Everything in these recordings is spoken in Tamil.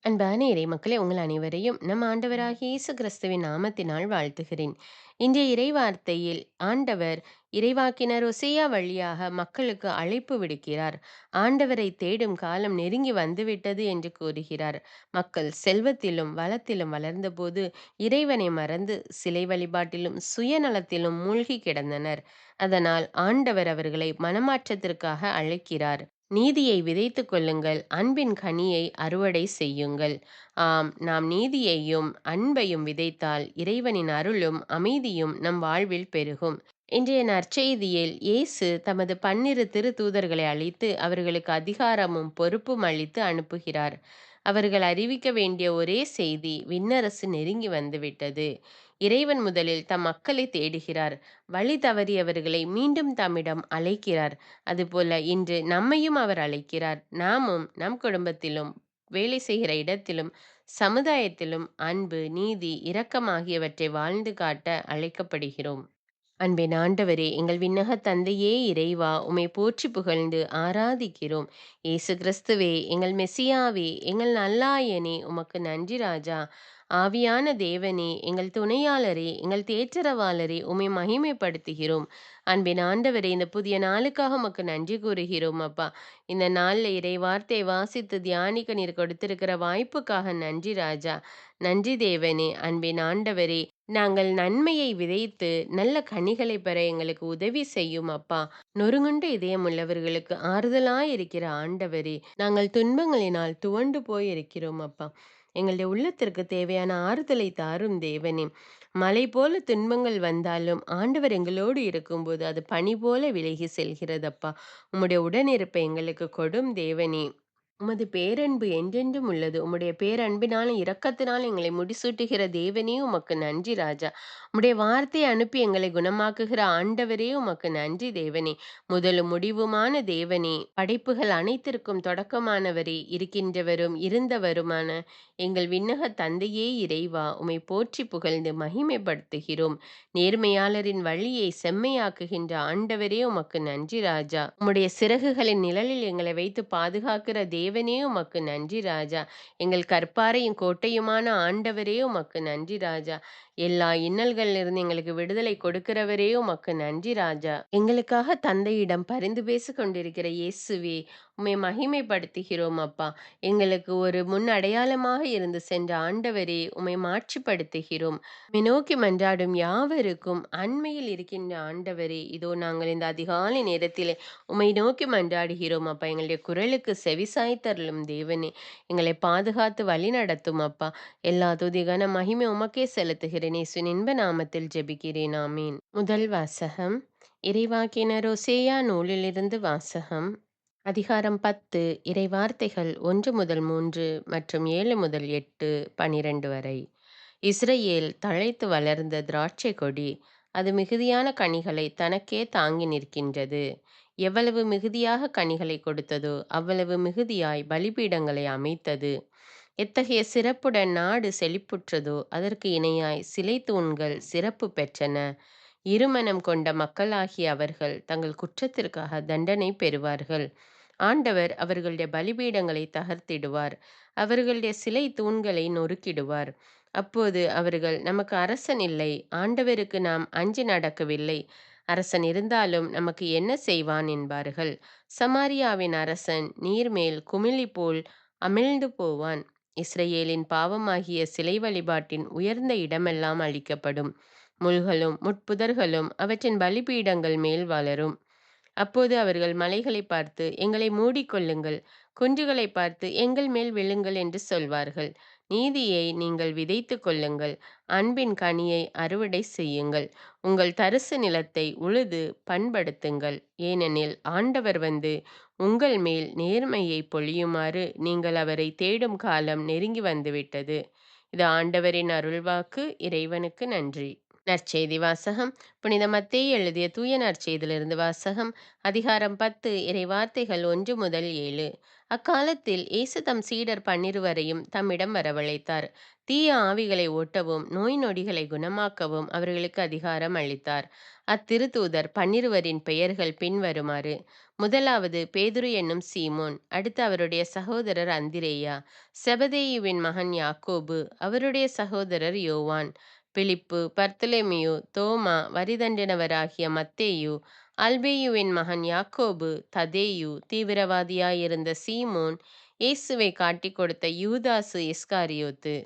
அன்பான இறைமக்களே, உங்கள் அனைவரையும் நம் ஆண்டவராகிய இயேசு கிறிஸ்துவின் நாமத்தினால் வாழ்த்துகிறேன். இன்றைய இறைவார்த்தையில் ஆண்டவர் இறைவாக்கினர் ஒசேயா வழியாக மக்களுக்கு அழைப்பு விடுக்கிறார். ஆண்டவரை தேடும் காலம் நெருங்கி வந்துவிட்டது என்று கூறுகிறார். மக்கள் செல்வத்திலும் வளத்திலும் வளர்ந்தபோது இறைவனை மறந்து சிலை வழிபாட்டிலும் சுயநலத்திலும் மூழ்கி கிடந்தனர். அதனால் ஆண்டவர் அவர்களை மனமாற்றத்திற்காக அழைக்கிறார். நீதியை விதைத்துக் கொள்ளுங்கள், அன்பின் கனியை அறுவடை செய்யுங்கள். ஆம், நாம் நீதியையும் அன்பையும் விதைத்தால் இறைவனின் அருளும் அமைதியும் நம் வாழ்வில் பெருகும். இன்றைய நற்செய்தியில் இயேசு தமது 12 திருத்தூதர்களை அழைத்து அவர்களுக்கு அதிகாரமும் பொறுப்பும் அளித்து அனுப்புகிறார். அவர்கள் அறிவிக்க வேண்டிய ஒரே செய்தி, விண்ணரசு நெருங்கி வந்துவிட்டது. இறைவன் முதலில் தம் மக்களை தேடுகிறார். வழி தவறியவர்களை மீண்டும் தம்மிடம் அழைக்கிறார். அதுபோல இன்று நம்மையும் அவர் அழைக்கிறார். நாமும் நம் குடும்பத்திலும், வேலை செய்கிற இடத்திலும், சமுதாயத்திலும் அன்பு, நீதி, இரக்கம் ஆகியவற்றை வாழ்ந்து காட்ட அழைக்கப்படுகிறோம். அன்பின் ஆண்டவரே, எங்கள் விண்ணக தந்தையே இறைவா, உம்மை போற்றி புகழ்ந்து ஆராதிக்கிறோம். இயேசு கிறிஸ்துவே, எங்கள் மெசியாவே, எங்கள் நல்லாயனே, உமக்கு நன்றி ராஜா. ஆவியான தேவனே, எங்கள் துணையாளரே, எங்கள் தேற்றரவாளரே, உம்மை மகிமைப்படுத்துகிறோம். அன்பின் ஆண்டவரே, இந்த புதிய நாளுக்காக உமக்கு நன்றி கூறுகிறோம் அப்பா. இந்த நாளில் இறை வார்த்தையை வாசித்து தியானிக்க நீர் கொடுத்திருக்கிற வாய்ப்புக்காக நன்றி ராஜா. நன்றி தேவனே. அன்பின் ஆண்டவரே, நாங்கள் நன்மையை விதைத்து நல்ல கனிகளை பெற எங்களுக்கு உதவி செய்யும் அப்பா. நொறுங்குண்ட இதயம் உள்ளவர்களுக்கு ஆறுதலாய் இருக்கிற ஆண்டவரே, நாங்கள் துன்பங்களினால் துவண்டு போய் இருக்கிறோம் அப்பா. எங்களுடைய உள்ளத்திற்கு தேவையான ஆறுதலை தாரும் தேவனே. மலை போல துன்பங்கள் வந்தாலும் ஆண்டவர் எங்களோடு இருக்கும்போது அது பனி போல விலகி செல்கிறதப்பா. உம்முடைய உடனிருப்பை எங்களுக்கு கொடும் தேவனே. உமது பேரன்பு என்றென்றும் உள்ளது. உம்முடைய பேரன்பினாலும் இரக்கத்தினாலும் எங்களை முடிசூட்டுகிற தேவனே, உமக்கு நன்றி ராஜா. உம்முடைய வார்த்தையை அனுப்பி எங்களை குணமாக்குகிற ஆண்டவரே, உமக்கு நன்றி தேவனே. முதலும் முடிவுமான தேவனே, படைப்புகள் அனைத்திற்கும் தொடக்கமானவரே, இருக்கின்றவரும் இருந்தவருமான எங்கள் விண்ணக தந்தையே இறைவா, உம்மை போற்றி புகழ்ந்து மகிமைப்படுத்துகிறோம். நேர்மையாளரின் வழியை செம்மையாக்குகின்ற ஆண்டவரே, உமக்கு நன்றி ராஜா. உம்முடைய சிறகுகளின் நிழலில் எங்களை வைத்து பாதுகாக்கிற தேவனே, உமக்கு நன்றி ராஜா. எங்கள் கற்பாரையும் கோட்டையுமான ஆண்டவரே, உமக்கு நன்றி ராஜா. எல்லா இன்னல்களிலிருந்து எங்களுக்கு விடுதலை கொடுக்கிறவரே, உமக்கு நன்றி ராஜா. எங்களுக்காக தந்தையிடம் பரிந்து பேசிக் கொண்டிருக்கிற இயேசுவே, உம்மை மகிமைப்படுத்துகிறோம் அப்பா. எங்களுக்கு ஒரு முன் அடையாளமாக இருந்து சென்ற ஆண்டவரே, உம்மை மாட்சிப்படுத்துகிறோம். உம்மை நோக்கி மன்றாடும் யாவருக்கும் அண்மையில் இருக்கின்ற ஆண்டவரே, இதோ நாங்கள் இந்த அதிகாலை நேரத்திலே உம்மை நோக்கி மன்றாடுகிறோம் அப்பா. எங்களுடைய குரலுக்கு செவிசாய்த்தருளும் தேவனே. எங்களை பாதுகாத்து வழி நடத்தும் அப்பா. எல்லா துதி கன மகிமை உமக்கே செலுத்துகிறேன். இயேசுவின் இன்ப நாமத்தில் ஜெபிக்கிறேன். ஆமீன். முதல் வாசகம், இறைவாக்கினர் ஓசேயா நூலிலிருந்து வாசகம். அதிகாரம் 10. இறைவார்த்தைகள் 1 முதல் 3 மற்றும் 7 முதல் 8, 12 வரை. இஸ்ரயேல் தழைத்து வளர்ந்த திராட்சை கொடி. அது மிகுதியான கனிகளை தனக்கே தாங்கி நிற்கின்றது. எவ்வளவு மிகுதியாக கனிகளை கொடுத்ததோ அவ்வளவு மிகுதியாய் பலிபீடங்களை அமைத்தது. எத்தகைய சிறப்புடன் நாடு செழிப்புற்றதோ அதற்கு இணையாய் சிலை தூண்கள் சிறப்பு பெற்றன. இருமனம் கொண்ட மக்களாகிய அவர்கள் தங்கள் குற்றத்திற்காக தண்டனை பெறுவார்கள். ஆண்டவர் அவர்களுடைய பலிபீடங்களை தகர்த்திடுவார். அவர்களுடைய சிலை தூண்களை நொறுக்கிடுவார். அப்போது அவர்கள், நமக்கு அரசன் இல்லை, ஆண்டவருக்கு நாம் அஞ்சி நடக்கவில்லை, அரசன் இருந்தாலும் நமக்கு என்ன செய்வான் என்பார்கள். சமாரியாவின் அரசன் நீர்மேல் குமிழி போல் அமிழ்ந்து போவான். இஸ்ரேலின் பாவமாகிய சிலை வழிபாட்டின் உயர்ந்த இடமெல்லாம் அழிக்கப்படும். முள்களும் முட்புதர்களும் அவற்றின் பலிபீடங்கள் மேல் வளரும். அப்போது அவர்கள் மலைகளை பார்த்து, எங்களை மூடிக்கொள்ளுங்கள், குன்றுகளை பார்த்து, எங்கள் மேல் விழுங்கள் என்று சொல்வார்கள். நீதியை நீங்கள் விதைத்துக் கொள்ளுங்கள், அன்பின் கனியை அறுவடை செய்யுங்கள். உங்கள் தரிசு நிலத்தை உழுது பண்படுத்துங்கள். ஏனெனில் ஆண்டவர் வந்து உங்கள் மேல் நேர்மையை பொழியுமாறு நீங்கள் அவரை தேடும் காலம் நெருங்கி வந்துவிட்டது. இது ஆண்டவரின் அருள்வாக்கு. இறைவனுக்கு நன்றி. நற்செய்தி வாசகம். புனித மத்தேயு எழுதிய தூய நற்செய்தியிலிருந்து வாசகம். அதிகாரம் 10. இறைவார்த்தைகள் 1 முதல் 7. அக்காலத்தில் இயேசு தம் சீடர் 12 தம்மிடம் வரவழைத்தார். தீய ஆவிகளை ஓட்டவும் நோய் நொடிகளை குணமாக்கவும் அவர்களுக்கு அதிகாரம் அளித்தார். அத்திருத்தூதர் 12 பெயர்கள் பின்வருமாறு: முதலாவது பேதுரு என்னும் சீமோன், அடுத்து அவருடைய சகோதரர் அந்திரேயா, செபதேயுவின் மகன் யாக்கோபு, அவருடைய சகோதரர் யோவான், பிலிப்பு, பர்த்தலெமியு, தோமா, வரிதண்டினவராகிய மத்தேயு, அல்பேயுவின் மகன் யாக்கோபு, ததேயு, தீவிரவாதியாயிருந்த சீமோன், இயேசுவை காட்டிக் கொடுத்த யூதாசு இஸ்காரியோத்து.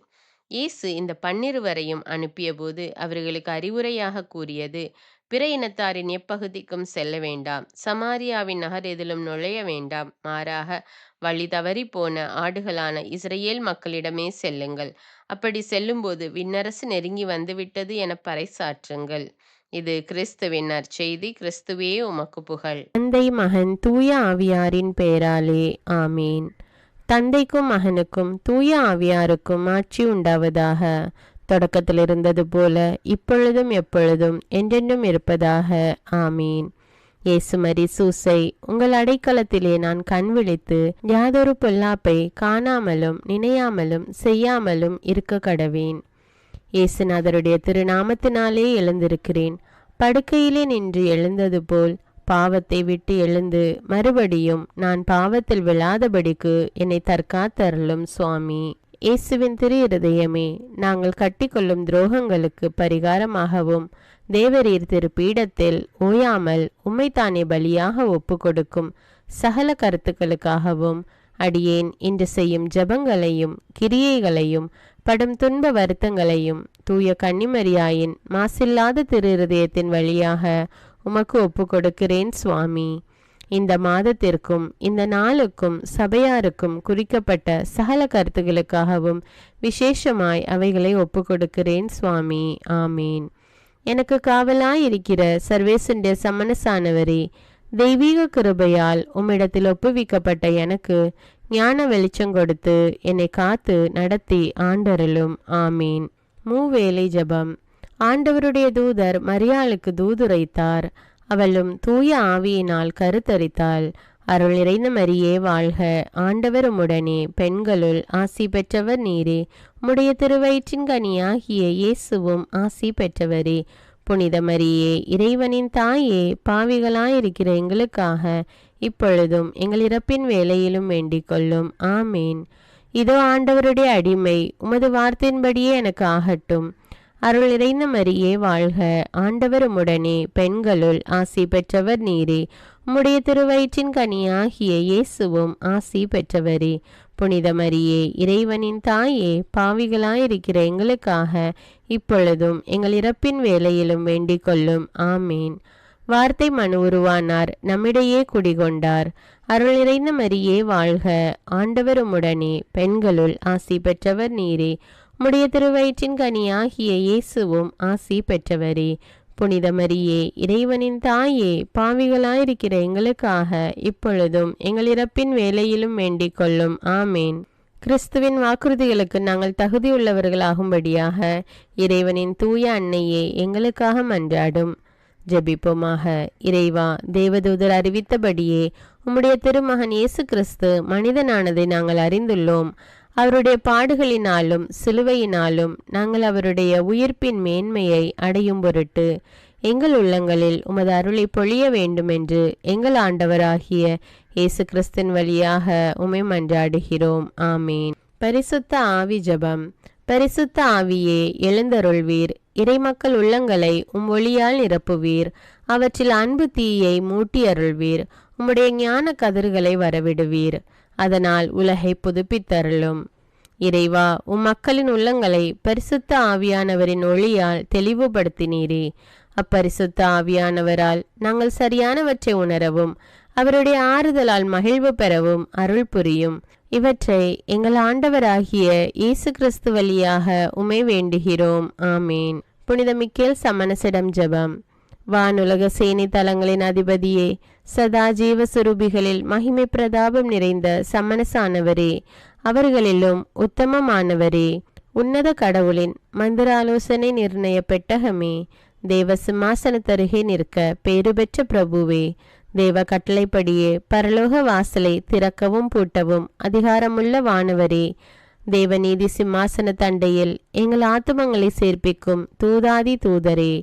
இயேசு இந்த 12 அனுப்பியபோது அவர்களுக்கு அறிவுரையாக கூறியது, பிற இனத்தாரின் எப்பகுதிக்கும் செல்ல வேண்டாம், சமாரியாவின் நகர் எதிலும் நுழைய வேண்டாம், மாறாக வழி தவறி போன ஆடுகளான இஸ்ரேல் மக்களிடமே செல்லுங்கள். அப்படி செல்லும்போது விண்ணரசு நெருங்கி வந்துவிட்டது என பறைசாற்றுங்கள். இது கிறிஸ்துவின் நற்செய்தி. கிறிஸ்துவே உமக்கு புகழ். தந்தை, மகன், தூய ஆவியாரின் பெயராலே ஆமீன். தந்தைக்கும் மகனுக்கும் தூய ஆவியாருக்கும் ஆட்சி உண்டாவதாக. தொடக்கத்தில் இருந்தது போல இப்பொழுதும் எப்பொழுதும் என்றென்றும் இருப்பதாக ஆமீன். இயேசுமரி சூசை, உங்கள் அடைக்கலத்திலே நான் கண் விழித்து யாதொரு பொல்லாப்பை காணாமலும் நினையாமலும் செய்யாமலும் இருக்க கடவேன். இயேசுநாதருடைய திருநாமத்தினாலே எழுந்திருக்கிறேன். படுக்கையிலே நின்று எழுந்தது போல் பாவத்தை விட்டு எழுந்து மறுபடியும் நான் பாவத்தில் விழாதபடிக்கு என்னை தற்காத்தருளும் சுவாமி. இயேசுவின் திரு இருதயமே, நாங்கள் கட்டிக்கொள்ளும் துரோகங்களுக்கு பரிகாரமாகவும் தேவரீர் திரு பீடத்தில் ஓயாமல் உம்மைத்தானே பலியாக ஒப்பு கொடுக்கும் சகல கருத்துக்களுக்காகவும் அடியேன் இன்று செய்யும் ஜபங்களையும் கிரியைகளையும் படும் துன்ப வருத்தங்களையும் தூய கன்னிமரியாயின் மாசில்லாத திரு இருதயத்தின் வழியாக உமக்கு ஒப்பு கொடுக்கிறேன் சுவாமி. இந்த மாதத்திற்கும் இந்த நாளுக்கும் சபையாருக்கும் குறிக்கப்பட்ட சகல கருத்துகளுக்காகவும் விசேஷமாய் அவைகளை ஒப்பு கொடுக்கிறேன் சுவாமி. ஆமீன். எனக்கு காவலாயிருக்கிற சர்வேசுடைய சமனசானவரே, தெய்வீக கிருபையால் உம்மிடத்தில் ஒப்புவிக்கப்பட்ட எனக்கு ஞான வெளிச்சம் கொடுத்து என்னை காத்து நடத்தி ஆண்டருளும். ஆமீன். மூவேளை ஜபம். ஆண்டவருடைய தூதர் மரியாளுக்கு தூதுரைத்தார். அவளும் தூய ஆவியினால் கருத்தரித்தாள். அருள் நிறைந்த மரியே வாழ்க, ஆண்டவர் உம்முடனே, பெண்களுள் ஆசி பெற்றவர் நீரே. உம்முடைய திருவயிற்றின் கனியாகிய இயேசுவும் ஆசி பெற்றவரே. புனித மரியே, இறைவனின் தாயே, பாவிகளாயிருக்கிற எங்களுக்காக இப்பொழுதும் எங்கள் இறப்பின் வேளையிலும் வேண்டிக் கொள்ளும். ஆமீன். இதோ ஆண்டவருடைய அடிமை, உமது வார்த்தையின்படியே எனக்கு ஆகட்டும். அருள் நிறைந்த மரியே வாழ்க, ஆண்டவர் உம்முடனே, பெண்களுள் ஆசி பெற்றவர் நீரே. உம்முடைய திருவயிற்றின் கனியாகிய இயேசுவும் ஆசி பெற்றவரே. புனித மரியே, இறைவனின் தாயே, பாவிகளாயிருக்கிற எங்களுக்காக இப்பொழுதும் எங்கள் இறப்பின் வேளையிலும் வேண்டிக் கொள்ளும். ஆமீன். வார்த்தை மனு உருவானார், நம்மிடையே குடிகொண்டார். அருள் நிறைந்த மரியே வாழ்க, ஆண்டவர் உம்முடனே, பெண்களுள் ஆசி பெற்றவர் நீரே. உம்முடைய திருவயிற்றின் கனியாகிய இயேசுவும் ஆசி பெற்றவரே. புனித மரியே, இறைவனின் தாயே, பாவிகளாயிருக்கிற எங்களுக்காக இப்பொழுதும் எங்கள் இறப்பின் வேளையிலும் வேண்டிக் கொள்ளும். ஆமேன். கிறிஸ்துவின் வாக்குறுதிகளுக்கு நாங்கள் தகுதியுள்ளவர்களாகும்படியாக இறைவனின் தூய அன்னையே எங்களுக்காக மன்றாடும். ஜெபிப்போமாக. இறைவா, தேவதூதர் அறிவித்தபடியே உம்முடைய திருமகன் இயேசு கிறிஸ்து மனிதனானதை நாங்கள் அறிந்துள்ளோம். அவருடைய பாடுகளினாலும் சிலுவையினாலும் நாங்கள் அவருடைய உயிர்ப்பின் மேன்மையை அடையும் பொருட்டு எங்கள் உள்ளங்களில் உமது அருளை பொழிய வேண்டுமென்று எங்கள் ஆண்டவராகிய இயேசு கிறிஸ்தின் வழியாக உம்மை மன்றாடுகிறோம். ஆமீன். பரிசுத்த ஆவி ஜெபம். பரிசுத்த ஆவியே, எழுந்தருள்வீர். இறைமக்கள் உள்ளங்களை ஒளியால் நிரப்புவீர். அவற்றில் அன்பு தீயை மூட்டி அருள்வீர். உம்முடைய ஞான கதிர்களை வரவிடுவீர். அதனால் உலகை புதுப்பித்தருளும். இறைவா, மக்களின் உள்ளங்களை பரிசுத்த ஆவியானவரின் ஒளியால் தெளிவுபடுத்தினீரே. அப்பரிசுத்த ஆவியானவரால் நாங்கள் சரியானவற்றை உணரவும் அவருடைய ஆறுதலால் மகிழ்வு பெறவும் அருள் புரியும். இவற்றை எங்கள் ஆண்டவராகிய இயேசு கிறிஸ்து வழியாக உம்மை வேண்டுகிறோம். ஆமீன். புனித மிக்கேல் சமணசிடம் ஜெபம். வானுலக சேனை தலங்களின் அதிபதியே, சதா ஜீவ சுரூபிகளில் மகிமை பிரதாபம் நிறைந்த சமணசானவரே, அவர்களிலும் உத்தமமானவரே, உன்னத கடவுளின் மந்திர ஆலோசனை நிர்ணய பெட்டகமே, தேவ சிம்மாசனத்தருகே நிற்க பேறு பெற்ற பிரபுவே, தேவ கட்டளைப்படியே பரலோக வாசலை திறக்கவும் பூட்டவும் அதிகாரமுள்ள வானவரே, தேவநீதி சிம்மாசன தண்டையில் எங்கள் ஆத்துமங்களை சேர்ப்பிக்கும் தூதாதி தூதரே,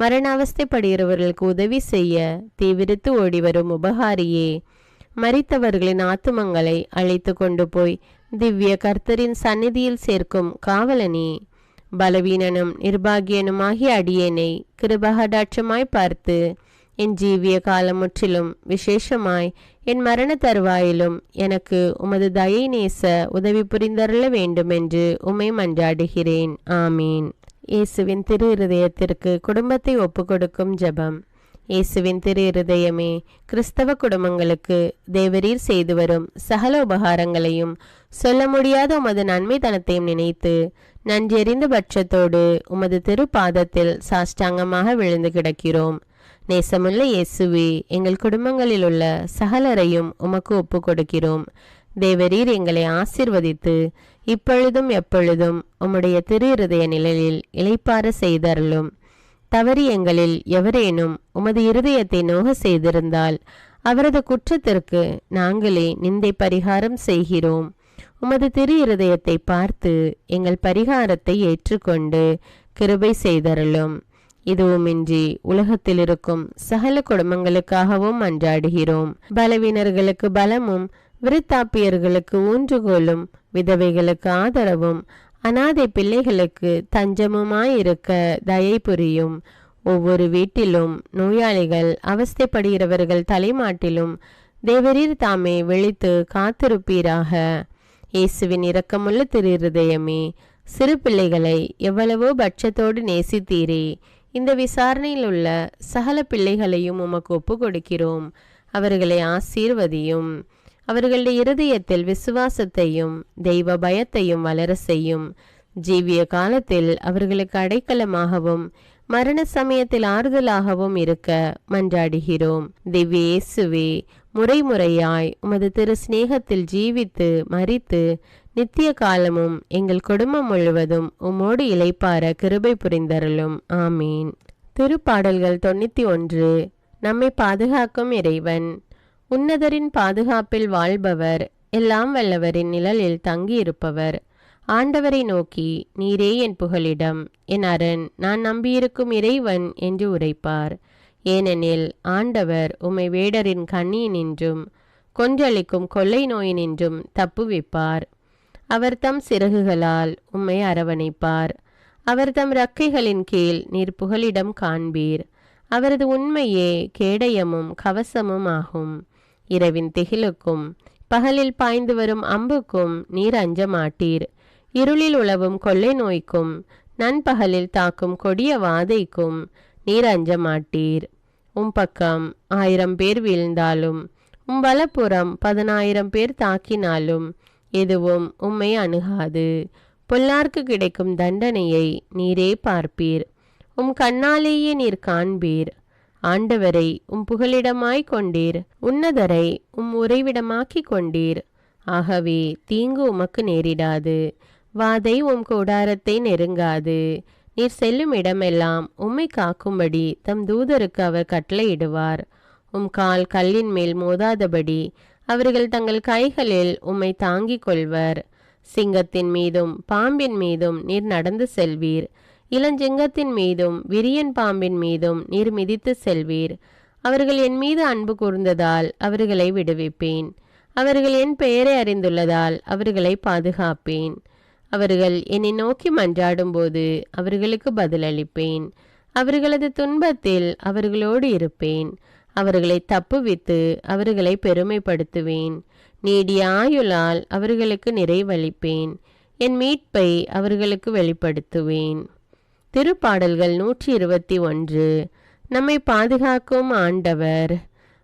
மரண அவஸ்தைப்படுகிறவர்களுக்கு உதவி செய்ய தீவிரித்து ஓடிவரும் உபகாரியே, மரித்தவர்களின் ஆத்துமங்களை அழைத்து கொண்டு போய் திவ்ய கர்த்தரின் சந்நிதியில் சேர்க்கும் காவலனே, பலவீனனும் நிர்பாகியனுமாகிய அடியேனை கிருபகடாட்சமாய் பார்த்து என் ஜீவிய காலம் முற்றிலும் விசேஷமாய் என் மரண தருவாயிலும் எனக்கு உமது தயை நேச உதவி புரிந்தருள வேண்டுமென்று உம்மை மன்றாடுகிறேன். ஆமீன். இயேசுவின் திரு இருதயத்திற்கு குடும்பத்தை ஒப்புக்கொடுக்கும் ஜெபம். இயேசுவின் திரு இருதயமே, கிறிஸ்தவ குடும்பங்களுக்கு தேவரீர் செய்து வரும் சகல உபகாரங்களையும் சொல்ல முடியாத உமது நன்மைத்தனத்தையும் நினைத்து நன்றெறிந்த பட்சத்தோடு உமது திரு பாதத்தில் சாஷ்டாங்கமாக விழுந்து கிடக்கிறோம். நேசமுள்ள இயேசுவே, எங்கள் குடும்பங்களில் உள்ள சகலரையும் உமக்கு ஒப்பு கொடுக்கிறோம். தேவரீர் எங்களை ஆசீர்வதித்து இப்பொழுதும் எப்பொழுதும் உம்முடைய திரு இருதய நிழலில் இளைப்பாற செய்தருளும். தவறி எங்களில் எவரேனும் உமது இருதயத்தை நோக செய்திருந்தால் அவரது குற்றத்திற்கு நாங்களே நிந்தை பரிகாரம் செய்கிறோம். உமது திரு இருதயத்தை பார்த்து எங்கள் பரிகாரத்தை ஏற்றுக்கொண்டு கிருபை செய்தருளும். இதுவுமின்றி உலகத்தில் இருக்கும் சகல குடும்பங்களுக்காகவும் மன்றாடுகிறோம். பலவீனர்களுக்கு பலமும், விருத்தாப்பியர்களுக்கு ஊன்றுகோலும், விதவைகளுக்கு ஆதரவும், அனாதை பிள்ளைகளுக்கு தஞ்சமுமாயிருக்க தயை புரியும். ஒவ்வொரு வீட்டிலும் நோயாளிகள் அவஸ்தைப்படுகிறவர்கள் தலைமாட்டிலும் தேவரீர் தாமே விழித்து காத்திருப்பீராக. இயேசுவின் இரக்கமுள்ள திரு இருதயமே, சிறு பிள்ளைகளை எவ்வளவோ பட்சத்தோடு நேசித்தீரே. இந்த விசாரணையில் உள்ள சகல பிள்ளைகளையும் உமக்கு ஒப்பு கொடுக்கிறோம். அவர்களை ஆசீர்வதியும். அவர்களுடைய இருதயத்தில் விசுவாசத்தையும் தெய்வ பயத்தையும் வளர செய்யும். ஜீவிய காலத்தில் அவர்களுக்கு அடைக்கலமாகவும் மரண சமயத்தில் ஆறுதலாகவும் இருக்க மன்றாடுகிறோம். திவ்ய இயேசுவே, முறைமுறையாய் உமது திரு சிநேகத்தில் ஜீவித்து மரித்து நித்திய காலமும் எங்கள் குடும்பம் முழுவதும் உம்மோடு இளைப்பார கிருபை புரிந்தருளும். ஆமீன். திருப்பாடல்கள் 91. நம்மை பாதுகாக்கும் இறைவன். உன்னதரின் பாதுகாப்பில் வாழ்பவர், எல்லாம் வல்லவரின் நிழலில் தங்கியிருப்பவர். ஆண்டவரை நோக்கி, நீரே என் புகலிடம், என் அரண், நான் நம்பியிருக்கும் இறைவன் என்று உரைப்பார். ஏனெனில் ஆண்டவர் உம்மை வேடரின் கண்ணியினின்றும் கொன்றளிக்கும் கொள்ளை நோயினின்றும் தப்புவிப்பார். அவர் தம் சிறகுகளால் உம்மை அரவணைப்பார். அவர் தம் இறக்கைகளின் கீழ் நீர் புகலிடம் காண்பீர். அவரது உண்மையே கேடயமும் கவசமும் ஆகும். இரவின் திகிலுக்கும் பகலில் பாய்ந்து வரும் அம்புக்கும் நீர் அஞ்ச மாட்டீர். இருளில் உலவும் கொள்ளை நோய்க்கும் நண்பகலில் தாக்கும் கொடிய வாதைக்கும் நீர் அஞ்ச மாட்டீர். பக்கம் 1000 பேர் வீழ்ந்தாலும் வலப்புறம் 10,000 பேர் தாக்கினாலும் எதுவும் உம்மை அணுகாது. பொல்லார்க்கு கிடைக்கும் தண்டனையை நீரே பார்ப்பீர். கண்ணாலேயே நீர் காண்பீர். ஆண்டவரை புகலிடமாய் கொண்டீர். உன்னதரை உறைவிடமாக்கி கொண்டீர். ஆகவே தீங்கு உமக்கு நேரிடாது. வாதை கூடாரத்தை நெருங்காது. நீர் செல்லும் இடமெல்லாம் உம்மை காக்கும்படி தம் தூதருக்கு அவர் கட்டளையிடுவார். கால் கல்லின் மேல் மோதாதபடி அவர்கள் தங்கள் கைகளில் உம்மை தாங்கிக் கொள்வர். சிங்கத்தின் மீதும் பாம்பின் மீதும் நீர் நடந்து செல்வீர். இளஞ்சிங்கத்தின் மீதும் விரியன் பாம்பின் மீதும் நீர் மிதித்து செல்வீர். அவர்கள் என் மீது அன்பு கூர்ந்ததால் அவர்களை விடுவிப்பேன். அவர்கள் என் பெயரை அறிந்துள்ளதால் அவர்களை பாதுகாப்பேன். அவர்கள் என்னை நோக்கி மன்றாடும் போது அவர்களுக்கு பதிலளிப்பேன். அவர்களது துன்பத்தில் அவர்களோடு இருப்பேன். அவர்களை தப்புவித்து அவர்களை பெருமைப்படுத்துவேன். நீடிய ஆயுளால் அவர்களுக்கு நிறைவளிப்பேன். என் மீட்பை அவர்களுக்கு வெளிப்படுத்துவேன். திருப்பாடல்கள் 121. நம்மை பாதுகாக்கும் ஆண்டவர்.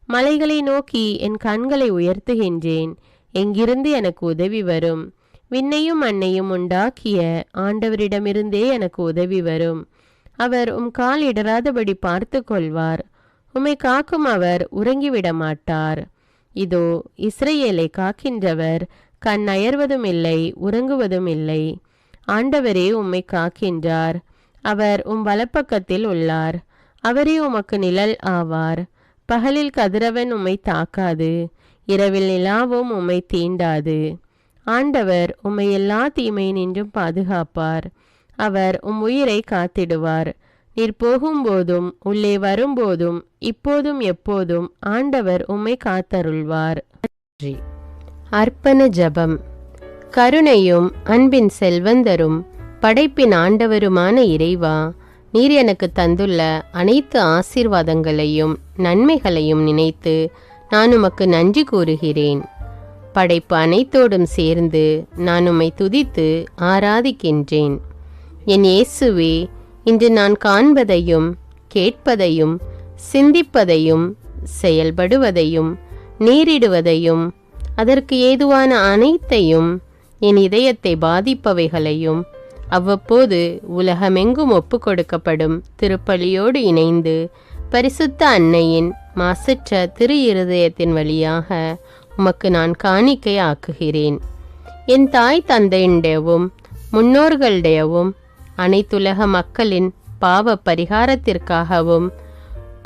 மலைகளை நோக்கி என் கண்களை உயர்த்துகின்றேன். எங்கிருந்து எனக்கு உதவி வரும்? விண்ணையும் மண்ணையும் உண்டாக்கிய ஆண்டவரிடமிருந்தே எனக்கு உதவி வரும். அவர் கால் இடராதபடி பார்த்து கொள்வார். உம்மை காக்கும் அவர் உறங்கிவிட மாட்டார். இதோ இஸ்ரவேலை காக்கின்றவர் கண் அயர்வதும் இல்லை, உறங்குவதும் இல்லை. ஆண்டவரே உம்மை காக்கின்றார். அவர் வலப்பக்கத்தில் உள்ளார். அவரே உமக்கு நிழல் ஆவார். பகலில் கதிரவன் உம்மை தாக்காது, இரவில் நிலாவும் உம்மை தீண்டாது. ஆண்டவர் உம்மை எல்லா தீமையினின்றும் பாதுகாப்பார். அவர் உயிரை காத்திடுவார். நீர் போகும்போதும் உள்ளே வரும்போதும் இப்போதும் எப்போதும் ஆண்டவர் உம்மை காத்தருள்வார். நன்றி. அர்ப்பண ஜெபம். கருணையும் அன்பின் செல்வந்தரும் படைப்பின் ஆண்டவருமான இறைவா, நீர் எனக்கு தந்துள்ள அனைத்து ஆசீர்வாதங்களையும் நன்மைகளையும் நினைத்து நான் உமக்கு நன்றி கூறுகிறேன். படைப்பு அனைத்தோடும் சேர்ந்து நான் உம்மை துதித்து ஆராதிக்கின்றேன். என் இயேசுவே, இன்று நான் காண்பதையும் கேட்பதையும் சிந்திப்பதையும் செயல்படுவதையும் நேரிடுவதையும் அதற்கு ஏதுவான அனைத்தையும் என் இதயத்தை பாதிப்பவைகளையும் அவ்வப்போது உலகமெங்கும் ஒப்பு கொடுக்கப்படும் திருப்பலியோடு இணைந்து பரிசுத்த அன்னையின் மாசற்ற திரு இருதயத்தின் வழியாக உமக்கு நான் காணிக்கை ஆக்குகிறேன். என் தாய் தந்தையுடையவும் முன்னோர்களுடையவும் அனைத்துலக மக்களின் பாவ பரிகாரத்திற்காகவும்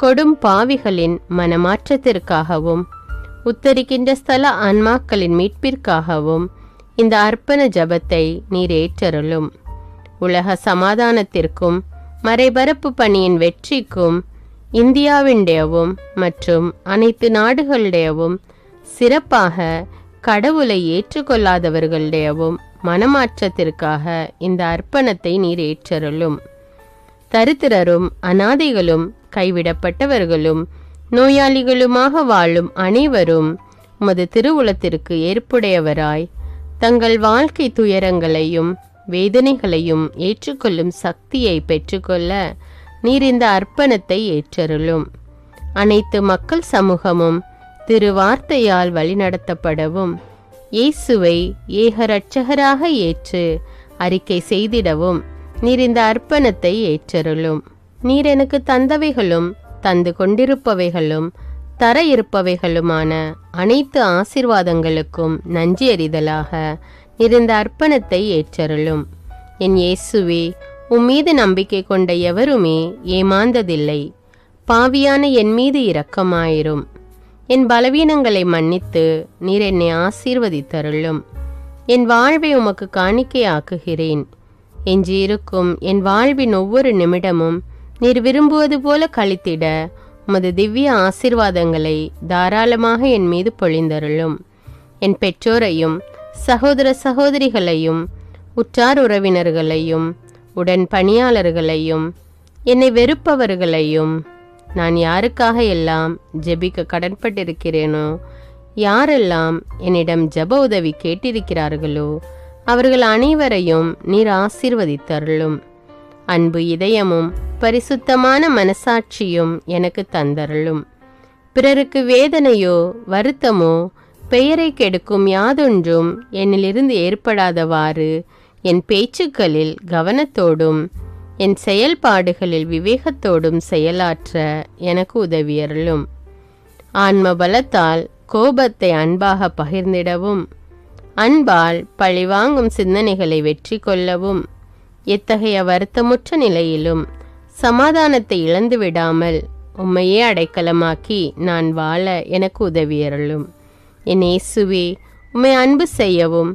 கொடும் பாவிகளின் மனமாற்றத்திற்காகவும் உத்தரிக்கின்ற ஸ்தல ஆன்மாக்களின் மீட்பிற்காகவும் இந்த அர்ப்பண ஜபத்தை நீர் ஏற்றருளும். உலக சமாதானத்திற்கும் மறைபரப்பு பணியின் வெற்றிக்கும் இந்தியாவின்டையவும் மற்றும் அனைத்து நாடுகளுடையவும் சிறப்பாக கடவுளை ஏற்றுக்கொள்ளாதவர்களுடையவும் மனமாற்றத்திற்காக இந்த அர்ப்பணத்தை நீர் ஏற்றருளும். தரித்திரரும் அனாதைகளும் கைவிடப்பட்டவர்களும் நோயாளிகளுமாக வாழும் அனைவரும் உமது திருவுளத்திற்கு ஏற்புடையவராய் தங்கள் வாழ்க்கை துயரங்களையும் வேதனைகளையும் ஏற்றுக்கொள்ளும் சக்தியை பெற்றுக்கொள்ள நீர் இந்த அர்ப்பணத்தை ஏற்றருளும். அனைத்து மக்கள் சமூகமும் திருவார்த்தையால் வழிநடத்தப்படவும் இயேசுவை ஏக இரட்சகராக ஏற்று அறிக்கை செய்திடவும் நீர் இந்த அர்ப்பணத்தை ஏற்றருளும். நீர் எனக்கு தந்தவைகளும் தந்து கொண்டிருப்பவைகளும் தர இருப்பவைகளுமான அனைத்து ஆசீர்வாதங்களுக்கும் நன்றி அறிதலாக நீர் இந்த அர்ப்பணத்தை ஏற்றருளும். என் இயேசுவே, உம்மீது நம்பிக்கை கொண்ட எவருமே ஏமாந்ததில்லை. பாவியான என் மீது இரக்கமாயிரும். என் பலவீனங்களை மன்னித்து நீர் என்னை ஆசீர்வதித்தருளும். என் வாழ்வை உமக்கு காணிக்கையாக்குகிறேன். எஞ்சியிருக்கும் என் வாழ்வின் ஒவ்வொரு நிமிடமும் நீர் விரும்புவது போல கழித்திட உமது திவ்ய ஆசீர்வாதங்களை தாராளமாக என் மீது பொழிந்தருளும். என் பெற்றோரையும் சகோதர சகோதரிகளையும் உற்றார் உறவினர்களையும் உடன் பணியாளர்களையும் என்னை வெறுப்பவர்களையும் நான் யாருக்காக எல்லாம் ஜெபிக்க கடன்பட்டிருக்கிறேனோ, யாரெல்லாம் என்னிடம் ஜெப உதவி கேட்டிருக்கிறார்களோ அவர்கள் அனைவரையும் நீர் ஆசீர்வதித்தருளும். அன்பு இதயமும் பரிசுத்தமான மனசாட்சியும் எனக்கு தந்தருளும். பிறருக்கு வேதனையோ வருத்தமோ பெயரை கெடுக்கும் யாதொன்றும் என்னிலிருந்து ஏற்படாதவாறு என் பேச்சுக்களில் கவனத்தோடும் என் செயல்பாடுகளில் விவேகத்தோடும் செயலாற்ற எனக்கு உதவியருளும். ஆன்ம பலத்தால் கோபத்தை அன்பாக பகிர்ந்திடவும் அன்பால் பழிவாங்கும் சிந்தனைகளை வெற்றி கொள்ளவும் எத்தகைய வருத்தமுற்ற நிலையிலும் சமாதானத்தை இழந்து விடாமல் உம்மையே அடைக்கலமாக்கி நான் வாழ எனக்கு உதவியருளும். என் இயேசுவே, உம்மை அன்பு செய்யவும்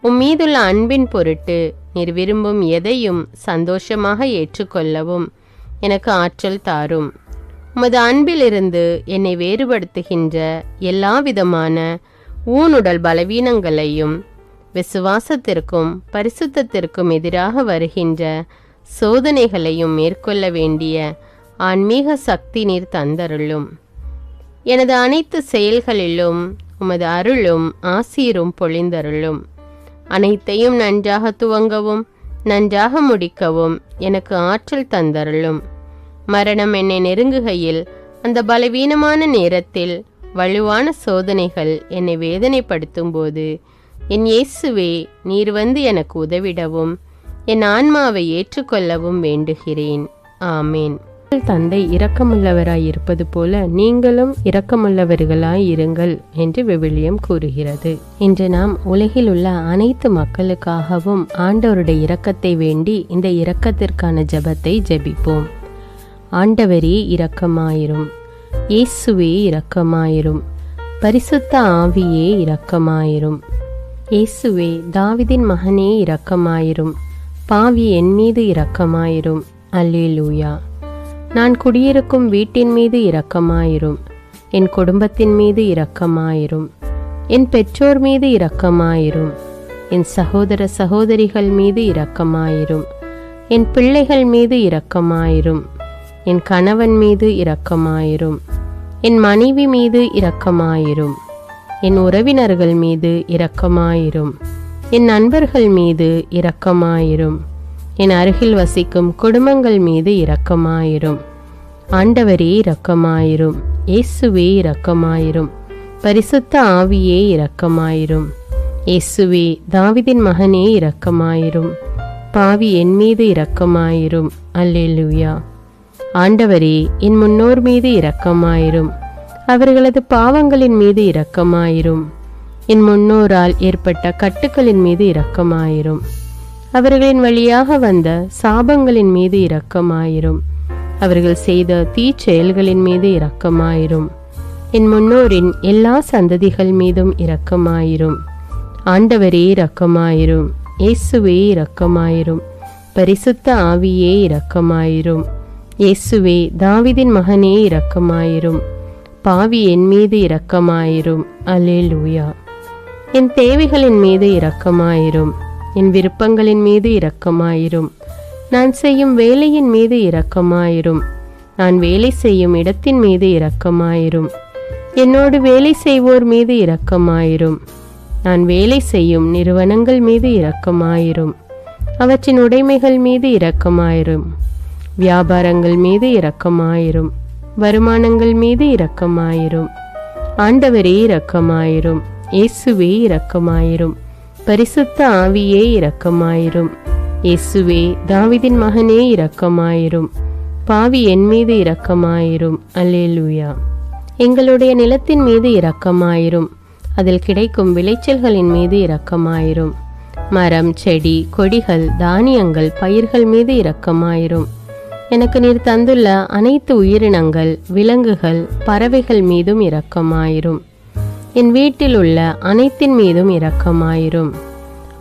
உம்மீதுள்ள அன்பின் பொருட்டு நீர் விரும்பும் எதையும் சந்தோஷமாக ஏற்றுக்கொள்ளவும் எனக்கு ஆற்றல் தாரும். உமது அன்பிலிருந்து என்னை வேறுபடுத்துகின்ற எல்லா விதமான ஊனுடல் பலவீனங்களையும் விசுவாசத்திற்கும் பரிசுத்தத்திற்கும் எதிராக வருகின்ற சோதனைகளையும் மேற்கொள்ள வேண்டிய ஆன்மீக சக்தி நீர் தந்தருளும். எனது அனைத்து செயல்களிலும் உமது அருளும் ஆசீரும் பொழிந்தருளும். அனைத்தையும் நன்றாக துவங்கவும் நன்றாக முடிக்கவும் எனக்கு ஆற்றல் தந்தருளும். மரணம் என்னை நெருங்குகையில் அந்த பலவீனமான நேரத்தில் வலுவான சோதனைகள் என்னை வேதனைப்படுத்தும் போது என் இயேசுவே, நீர் வந்து எனக்கு உதவிடவும் என் ஆன்மாவை ஏற்றுக்கொள்ளவும் வேண்டுகிறேன். ஆமேன். தந்தை இரக்கமுள்ளவராய் இருப்பது போல நீங்களும் இரக்கமுள்ளவர்களாய் இருங்கள் என்று விவிலியம் கூறுகிறது. இன்று நாம் உலகில் உள்ள அனைத்து மக்களுக்காகவும் ஆண்டவருடைய இரக்கத்தை வேண்டி இந்த இரக்கத்திற்கான ஜெபத்தை ஜெபிப்போம். ஆண்டவரே இரக்கமாயிரும். இயேசுவே இரக்கமாயிரும். பரிசுத்த ஆவியே இரக்கமாயிரும். இயேசுவே, தாவீதின் மகனே இரக்கமாயிரும். பாவி என் மீது இரக்கமாயிரும். அல்லேலூயா. நான் குடியிருக்கும் வீட்டின் மீது இரக்கமாயிரும். என் குடும்பத்தின் மீது இரக்கமாயிரும். என் பெற்றோர் மீது இரக்கமாயிரும். என் சகோதர சகோதரிகள் மீது இரக்கமாயிரும். என் பிள்ளைகள் மீது இரக்கமாயிரும். என் கணவன் மீது இரக்கமாயிரும். என் மனைவி மீது இரக்கமாயிரும். என் உறவினர்கள் மீது இரக்கமாயிரும். என் நண்பர்கள் மீது இரக்கமாயிரும். என் அருகில் வசிக்கும் குடும்பங்கள் மீது இரக்கமாயிரும். ஆண்டவரே இரக்கமாயிரும். இயேசுவே இரக்கமாயிரும். பரிசுத்த ஆவியே இரக்கமாயிரும். இயேசுவே தாவீதின் மகனே இரக்கமாயிரும். பாவி என் மீது இரக்கமாயிரும். அல்லேலூயா. ஆண்டவரே என் முன்னோர் மீது இரக்கமாயிரும். அவர்களது பாவங்களின் மீது இரக்கமாயிரும். என் முன்னோரால் ஏற்பட்ட கட்டுக்களின் மீது இரக்கமாயிரும். அவர்களின் வழியாக வந்த சாபங்களின் மீது இரக்கமாயிரும். அவர்கள் செய்த தீச்செயல்களின் மீது இரக்கமாயிரும். என் முன்னோரின் எல்லா சந்ததிகள் மீதும் இரக்கமாயிரும். ஆண்டவரே இரக்கமாயிரும். இயேசுவே இரக்கமாயிரும். பரிசுத்த ஆவியே இரக்கமாயிரும். இயேசுவே தாவீதின் மகனே இரக்கமாயிரும். பாவி என் மீது இரக்கமாயிரும். அல்லேலூயா. என் தேவைகளின் மீது இரக்கமாயிரும். என் விருப்பங்களின் மீது இரக்கமாயிரும். நான் செய்யும் வேலையின் மீது இரக்கமாயிரும். நான் வேலை செய்யும் இடத்தின் மீது இரக்கமாயிரும். என்னோடு வேலை செய்வோர் மீது இரக்கமாயிரும். நான் வேலை செய்யும் நிறுவனங்கள் மீது இரக்கமாயிரும். அவற்றின் உடைமைகள் மீது இரக்கமாயிரும். வியாபாரங்கள் மீது இரக்கமாயிரும். வருமானங்கள் மீது இரக்கமாயிரும். ஆண்டவரே இரக்கமாயிரும். இயேசுவே இரக்கமாயிரும். பரிசுத்த ஆவியே இரக்கமாயிரும். இயேசுவே தாவீதின் மகனே இரக்கமாயிரும். பாவி என் மீது இரக்கமாயிரும். அல்லேலூயா. எங்களுடைய நிலத்தின் மீது இரக்கமாயிரும். அதில் கிடைக்கும் விளைச்சல்களின் மீது இரக்கமாயிரும். மரம், செடி, கொடிகள், தானியங்கள், பயிர்கள் மீது இரக்கமாயிரும். எனக்கு நீர் தந்துள்ள அனைத்து உயிரினங்கள், விலங்குகள், பறவைகள் மீதும் இரக்கமாயிரும். என் வீட்டில் உள்ள அனைத்தின் மீதும் இரக்கமாயிரும்.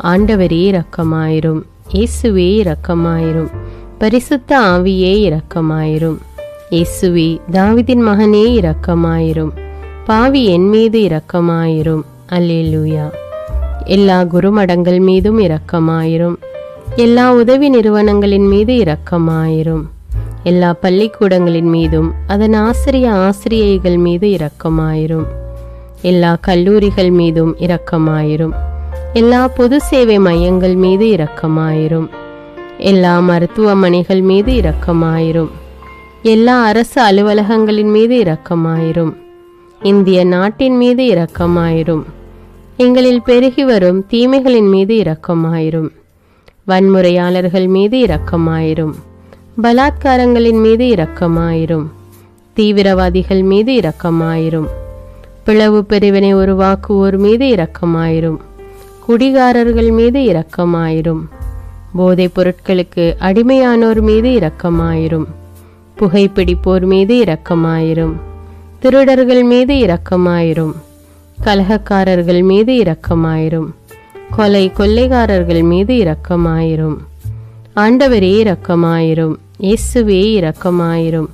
ஆண்டவரே இரக்கமாயிரும். இயேசுவே இரக்கமாயிரும். பரிசுத்த ஆவியே இரக்கமாயிரும். இயேசுவே தாவீதின் மகனே இரக்கமாயிரும். பாவி என் மீது இரக்கமாயிரும். அல்லேலூயா. எல்லா குருமடங்கள் மீதும் இரக்கமாயிரும். எல்லா உதவி நிறுவனங்களின் மீது இரக்கமாயிரும். எல்லா பள்ளிக்கூடங்களின் மீதும் அதன் ஆசிரியைகள் மீது இரக்கமாயிரும். எல்லா கல்லூரிகள் மீதும் இரக்கமாயிரும். எல்லா பொது சேவை மையங்கள் மீது இரக்கமாயிரும். எல்லா மருத்துவமனைகள் மீது இரக்கமாயிரும். எல்லா அரசு அலுவலகங்களின் மீது இரக்கமாயிரும். இந்திய நாட்டின் மீது இரக்கமாயிரும். எங்களில் பெருகி வரும் தீமைகளின் மீது இரக்கமாயிரும். வன்முறையாளர்கள் மீது இரக்கமாயிரும். பலாத்காரங்களின் மீது இரக்கமாயிரும். தீவிரவாதிகள் மீது இரக்கமாயிரும். பிளவு பிரிவினை உருவாக்குவோர் மீது இரக்கமாயிரும். குடிகாரர்கள் மீது இரக்கமாயிரும். போதைப் பொருட்களுக்கு அடிமையானோர் மீது இரக்கமாயிரும். புகைப்பிடிப்போர் மீது இரக்கமாயிரும். திருடர்கள் மீது இரக்கமாயிரும். கலகக்காரர்கள் மீது இரக்கமாயிரும். கொள்ளைக்காரர்கள் மீது இரக்கமாயிரும். ஆண்டவரே இரக்கமாயிரும். இயேசுவே இரக்கமாயிரும்.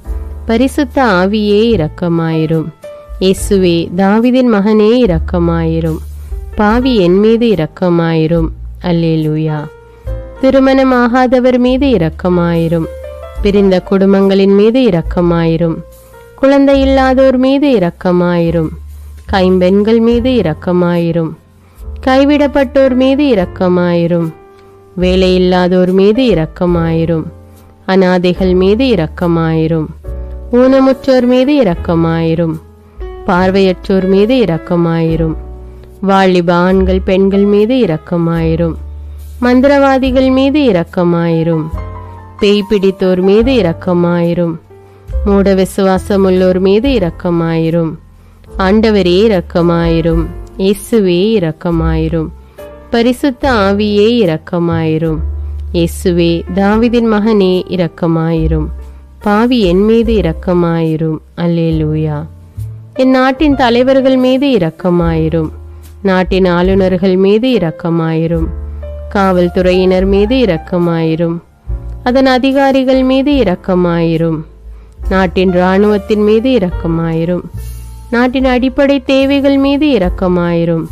பரிசுத்த ஆவியே இரக்கமாயிரும். இயேசுவே தாவீதின் மகனே இரக்கமாயிரும். பாவி என் மீது இரக்கமாயிரும். அல்லேலூயா. திருமணமாகாதவர் மீது இரக்கமாயிரும். பிரிந்த குடும்பங்களின் மீது இரக்கமாயிரும். குழந்தை இல்லாதோர் மீது இரக்கமாயிரும். கைம்பெண்கள் மீது இரக்கமாயிரும். கைவிடப்பட்டோர் மீது இரக்கமாயிரும். வேலையில்லாதோர் மீது இரக்கமாயிரும். அநாதைகள் மீது இரக்கமாயிரும். ஊனமுற்றோர் மீது இரக்கமாயிரும். பார்வையற்றோர் மீது இரக்கமாயிரும். வாலிப ஆண்கள் பெண்கள் மீது இரக்கமாயிரும். மந்திரவாதிகள் மீது இரக்கமாயிரும். பேய் பிடித்தோர் மீது இரக்கமாயிரும். மூட விசுவாசமுள்ளோர் மீது இரக்கமாயிரும். ஆண்டவரே இரக்கமாயிரும். இயேசுவே இரக்கமாயிரும். பரிசுத்த ஆவியே இரக்கமாயிரும். இயேசுவே தாவீதின் மகனே இரக்கமாயிரும். பாவி என் மீது இரக்கமாயிரும். அல்லேலூயா. என் நாட்டின் தலைவர்கள் மீது இரக்கமாயிரும். நாட்டின் ஆளுநர்கள் மீது இரக்கமாயிரும். காவல்துறையினர் மீது இரக்கமாயிரும். அதன் அதிகாரிகள் மீது இரக்கமாயிரும். நாட்டின் இராணுவத்தின் மீது இரக்கமாயிரும். நாட்டின் அடிப்படை தேவைகள் மீது இரக்கமாயிரும்.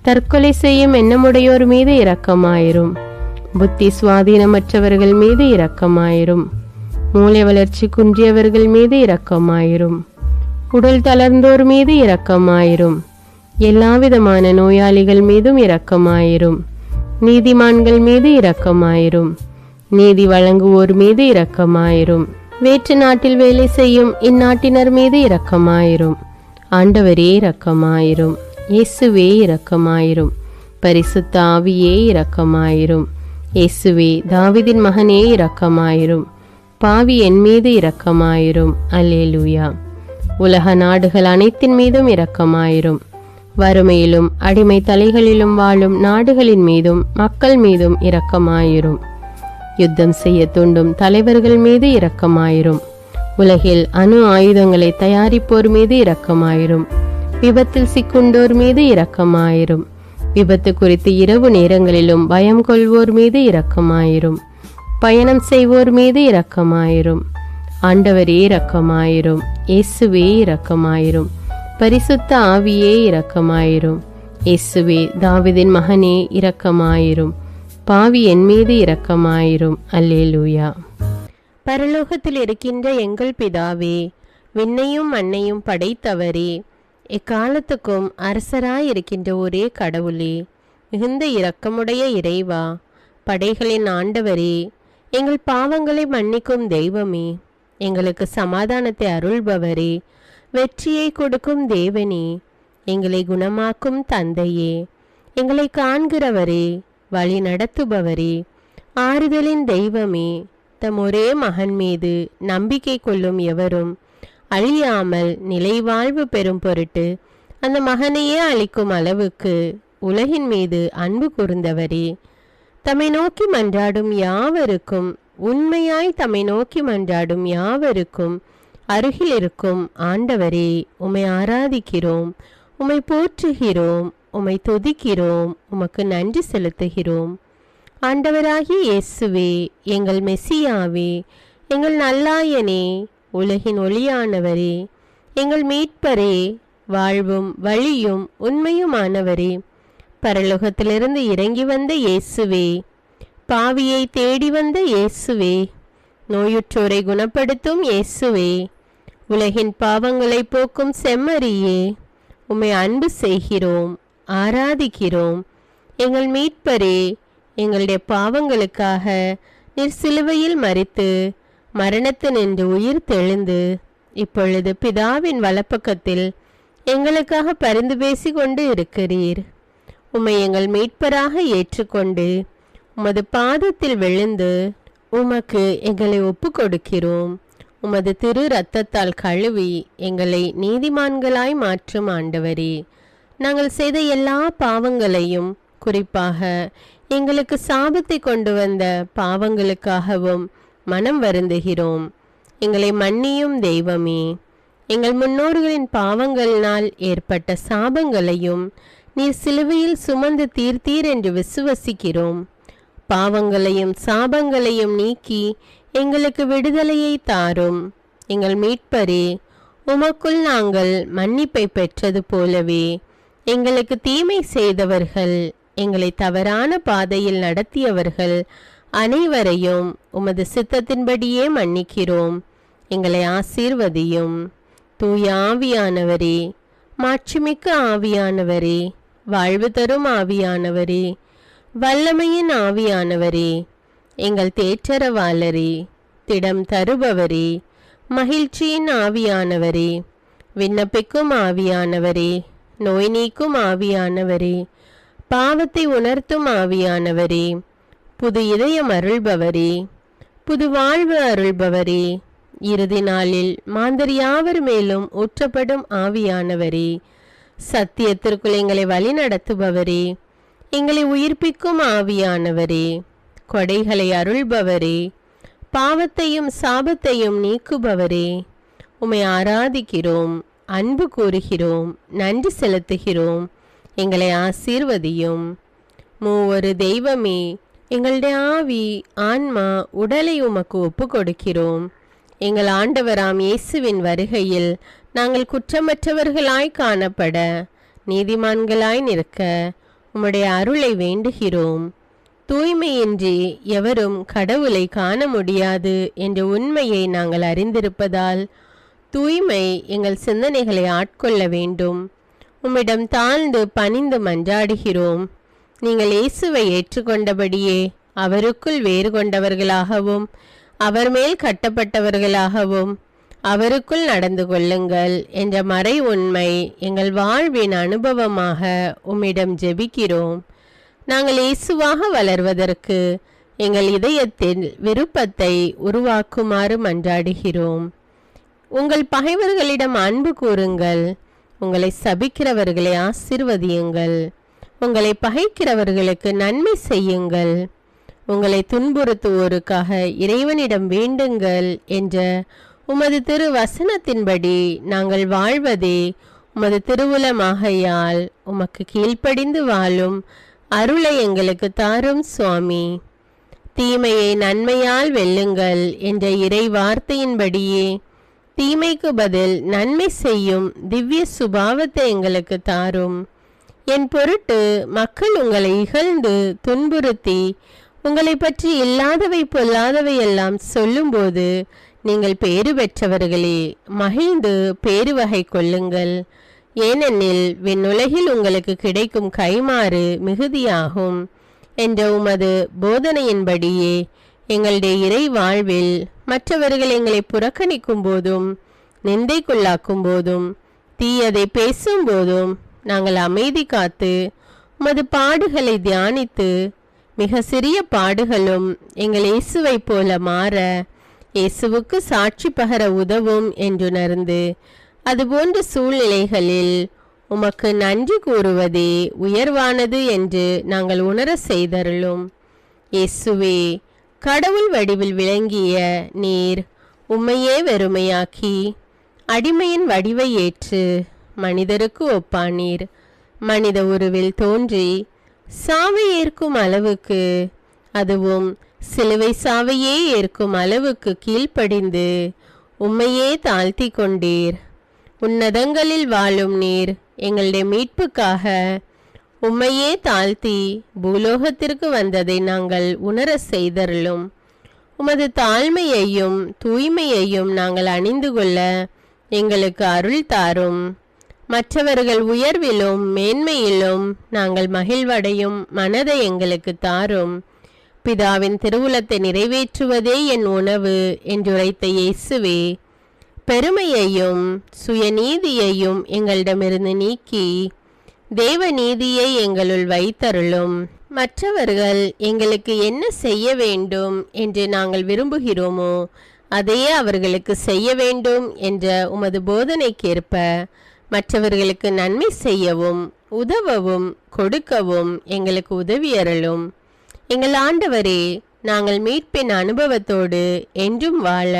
தற்கொலை செய்யும் எண்ணமுடையோர் மீது இரக்கமாயிரும். புத்தி சுவாதீனமற்றவர்கள் மீது இரக்கமாயிரும். மூளை வளர்ச்சி குன்றியவர்கள் மீது இரக்கமாயிரும். உடல் தளர்ந்தோர் மீது இரக்கமாயிரும். எல்லாவிதமான நோயாளிகள் மீதும் இரக்கமாயிரும். நீதிமான்கள் மீது இரக்கமாயிரும். நீதி வழங்குவோர் மீது இரக்கமாயிரும். வேற்று நாட்டில் வேலை செய்யும் இந்நாட்டினர் மீது இரக்கமாயிரும். ஆண்டவரே இரக்கமாயிரும். இயேசுவே இரக்கமாயிரும். பரிசுத்த ஆவியே இரக்கமாயிரும். இயேசுவே தாவீதின் மகனே இரக்கமாயிரும். பாவி என் மீது இரக்கமாயிரும். அல்லேலூயா. உலக நாடுகள் அனைத்தின் மீதும் இரக்கமாயிரும். வறுமையிலும் அடிமை தலைகளிலும் வாழும் நாடுகளின் மீதும் மக்கள் மீதும் இரக்கமாயிரும். யுத்தம் செய்ய தூண்டும் தலைவர்கள் மீது இரக்கமாயிரும். உலகில் அணு ஆயுதங்களை தயாரிப்போர் மீது இரக்கமாயிரும். விபத்தில் சிக்குண்டோர் மீது இரக்கமாயிரும். விபத்து குறித்து இரவு நேரங்களிலும் பயம் கொள்வோர் மீது இரக்கமாயிரும். பயணம் செய்வோர் மீது இரக்கமாயிரும். ஆண்டவரே இரக்கமாயிரும். இயேசுவே இரக்கமாயிரும். பரிசுத்த ஆவியே இரக்கமாயிரும். இயேசுவே தாவீதின் மகனே இரக்கமாயிரும். பாவி என் மீது இரக்கமாயிரும். அல்லேலூயா. பரலோகத்தில் இருக்கின்ற எங்கள் பிதாவே, விண்ணையும் மண்ணையும் படைத்தவரே, எக்காலத்துக்கும் அரசராயிருக்கின்ற ஒரே கடவுளே, மிகுந்த இரக்கமுடைய இறைவா, படைகளின் ஆண்டவரே, எங்கள் பாவங்களை மன்னிக்கும் தெய்வமே, எங்களுக்கு சமாதானத்தை அருள்பவரே, வெற்றியை கொடுக்கும் தேவனே, எங்களை குணமாக்கும் தந்தையே, எங்களை காண்கிறவரே, வழி நடத்துபவரே, ஆறுதலின் தெய்வமே, தம் ஒரே மகன் மீது நம்பிக்கை கொள்ளும் எவரும் அழியாமல் நிலைவாழ்வு பெறும் பொருட்டு அந்த மகனையே அளிக்கும் அளவுக்கு உலகின் மீது அன்பு கூர்ந்தவரே, தம்மை நோக்கி மன்றாடும் யாவருக்கும், உண்மையாய் தம்மை நோக்கி மன்றாடும் யாவருக்கும் அருகில் இருக்கும் ஆண்டவரே, உம்மை ஆராதிக்கிறோம், உம்மை போற்றுகிறோம், உம்மை துதிக்கிறோம், உமக்கு நன்றி செலுத்துகிறோம். ஆண்டவராகிய இயேசுவே, எங்கள் மெசியாவே, எங்கள் நல்லாயனே, உலகின் ஒளியானவரே, எங்கள் மீட்பரே, வாழ்வும் வழியும் உண்மையுமானவரே, பரலோகத்திலிருந்து இறங்கி வந்த இயேசுவே, பாவியை தேடி வந்த இயேசுவே, நோயுற்றோரை குணப்படுத்தும் இயேசுவே, உலகின் பாவங்களை போக்கும் செம்மறியே, உம்மை அன்பு செய்கிறோம், ஆராதிக்கிறோம். எங்கள் மீட்பரே, எங்களுடைய பாவங்களுக்காக நீர் சிலுவையில் மரித்து மரணத்தினின்று உயிர் தெழுந்து இப்பொழுது பிதாவின் வலப்பக்கத்தில் எங்களுக்காக பரிந்து பேசி கொண்டு இருக்கிறீர். உம்மை எங்கள் மீட்பராக ஏற்றுக்கொண்டு உமது பாதத்தில் விழுந்து உமக்கு எங்களை ஒப்பு கொடுக்கிறோம். உமது திரு இரத்தத்தால் கழுவி எங்களை நீதிமான்களாய் மாற்றும் ஆண்டவரே, நாங்கள் செய்த எல்லா பாவங்களையும், குறிப்பாக எங்களுக்கு சாபத்தை கொண்டு வந்த பாவங்களுக்காகவும் மனம் வருந்துகிறோம். எங்களை மன்னியும் தெய்வமே, எங்கள் முன்னோர்களின் பாவங்களினால் ஏற்பட்ட சாபங்களையும் நீர் சிலுவையில் சுமந்து தீர்த்தீர் என்று விசுவசிக்கிறோம். பாவங்களையும் சாபங்களையும் நீக்கி எங்களுக்கு விடுதலையை தாரும். எங்கள் மீட்பரே, உமக்குள் நாங்கள் மன்னிப்பை பெற்றது போலவே எங்களுக்கு தீமை செய்தவர்கள், எங்களை தவறான பாதையில் நடத்தியவர்கள் அனைவரையும் உமது சித்தத்தின்படியே மன்னிக்கிறோம். எங்களை ஆசீர்வதியும். தூய ஆவியானவரே, மாட்சிமிக்க ஆவியானவரே, வாழ்வு தரும் ஆவியானவரே, வல்லமையின் ஆவியானவரே, எங்கள் தேற்றரவாளரே, திடம் தருபவரே, மகிழ்ச்சியின் ஆவியானவரே, விண்ணப்பிக்கும் ஆவியானவரே, நோய் நீக்கும் ஆவியானவரே, பாவத்தை உணர்த்தும் ஆவியானவரே, புது இதயம் அருள்பவரே, புது வாழ்வு அருள்பவரே, இறுதி நாளில் மாந்தர் யாவர் மேலும் ஊற்றப்படும் ஆவியானவரே, சத்தியத்திற்குள் எங்களை வழி நடத்துபவரே, எங்களை உயிர்ப்பிக்கும் ஆவியானவரே, கொடைகளை அருள்பவரே, பாவத்தையும் சாபத்தையும் நீக்குபவரே, உம்மை ஆராதிக்கிறோம், அன்பு கூறுகிறோம், நன்றி செலுத்துகிறோம். எங்களை ஆசீர்வதியும். மூவொரு தெய்வமே, எங்களுடைய ஆவி, ஆன்மா, உடலை உமக்கு ஒப்பு கொடுக்கிறோம். எங்கள் ஆண்டவராம் இயேசுவின் வருகையில் நாங்கள் குற்றமற்றவர்களாய் காணப்பட நீதிமான்களாய் நிற்க உம்முடைய அருளை வேண்டுகிறோம். தூய்மையின்றி எவரும் கடவுளை காண முடியாது என்ற உண்மையை நாங்கள் அறிந்திருப்பதால் தூய்மை எங்கள் சிந்தனைகளை ஆட்கொள்ள வேண்டும். உம்மிடம் தாழ்ந்து பணிந்து மன்றாடுகிறோம். நீங்கள் இயேசுவை ஏற்றுக்கொண்டபடியே அவருக்குள் வேறு கொண்டவர்களாகவும் அவர் மேல் கட்டப்பட்டவர்களாகவும் அவருக்குள் நடந்து கொள்ளுங்கள் என்ற மறை உண்மை எங்கள் வாழ்வின் அனுபவமாக உம்மிடம் ஜெபிக்கிறோம். நாங்கள் இயேசுவாக வளர்வதற்கு எங்கள் இதயத்தில் விருப்பத்தை உருவாக்குமாறு மன்றாடுகிறோம். உங்கள் பகைவர்களிடம் அன்பு கூறுங்கள். உங்களை சபிக்கிறவர்களை ஆசீர்வதியுங்கள். உங்களை பகைக்கிறவர்களுக்கு நன்மை செய்யுங்கள். உங்களை துன்புறுத்துவோருக்காக இறைவனிடம் வேண்டுங்கள் என்ற உமது திரு வசனத்தின்படி நாங்கள் வாழ்வதே உமது திருவுலமாகையால் உமக்கு கீழ்ப்படிந்து வாழும் அருளை எங்களுக்கு தாரும் சுவாமி. தீமையை நன்மையால் வெல்லுங்கள் என்ற இறை வார்த்தையின்படியே தீமைக்கு பதில் நன்மை செய்யும் திவ்ய சுபாவத்தை எங்களுக்கு தாரும். என் பொருட்டு மக்கள் உங்களை இகழ்ந்து துன்புறுத்தி உங்களை பற்றி இல்லாதவை பொல்லாதவை எல்லாம் சொல்லும்போது நீங்கள் பேறு பெற்றவர்களே, மகிழ்ந்து பேருவகை கொள்ளுங்கள். ஏனெனில் விண்ணுலகில் உங்களுக்கு கிடைக்கும் கைமாறு மிகுதியாகும் என்ற உமது போதனையின்படியே எங்களுடைய இறை வாழ்வில் மற்றவர்கள் எங்களை புறக்கணிக்கும் போதும் நிந்தைக்குள்ளாக்கும் போதும் தீயதை பேசும்போதும் நாங்கள் அமைதி காத்து உமது பாடுகளை தியானித்து மிக சிறிய பாடுகளும் எங்கள் இயேசுவை போல மாற இயேசுவுக்கு சாட்சி பகர உதவும் என்றுணர்ந்து அதுபோன்ற சூழ்நிலைகளில் உமக்கு நன்றி கூறுவதே உயர்வானது என்று நாங்கள் உணர செய்தருளும். இயேசுவே, கடவுள் வடிவில் விளங்கிய நீர் உம்மையே வெறுமையாக்கி அடிமையின் வடிவை ஏற்று மனிதருக்கு ஒப்பானீர். மனித உருவில் தோன்றி சாவை ஏற்கும் அளவுக்கு, அதுவும் சிலுவை சாவையே ஏற்கும் அளவுக்கு கீழ்ப்படிந்து உம்மையே தாழ்த்தி கொண்டீர். உன்னதங்களில் வாழும் நீர் எங்களுடைய மீட்புக்காக உம்மையே தாழ்த்தி பூலோகத்திற்கு வந்ததை நாங்கள் உணர செய்தருளும். உமது தாழ்மையையும் தூய்மையையும் நாங்கள் அணிந்து கொள்ள எங்களுக்கு அருள் தாரும். மற்றவர்கள் உயர்விலும் மேன்மையிலும் நாங்கள் மகிழ்வடையும் மனதை எங்களுக்கு தாரும். பிதாவின் திருவுளத்தை நிறைவேற்றுவதே என் உணவு என்றுரைத்த இயேசுவே, பெருமையையும் சுயநீதியையும் எங்களிடமிருந்து நீக்கி தேவ நீதியை எங்களுள் வைத்தருளும். மற்றவர்கள் எங்களுக்கு என்ன செய்ய வேண்டும் என்று நாங்கள் விரும்புகிறோமோ அதையே அவர்களுக்கு செய்ய வேண்டும் என்ற உமது போதனைக்கேற்ப மற்றவர்களுக்கு நன்மை செய்யவும் உதவவும் கொடுக்கவும் எங்களுக்கு உதவியருளும். எங்கள் ஆண்டவரே, நாங்கள் மீட்பின் அனுபவத்தோடு என்றும் வாழ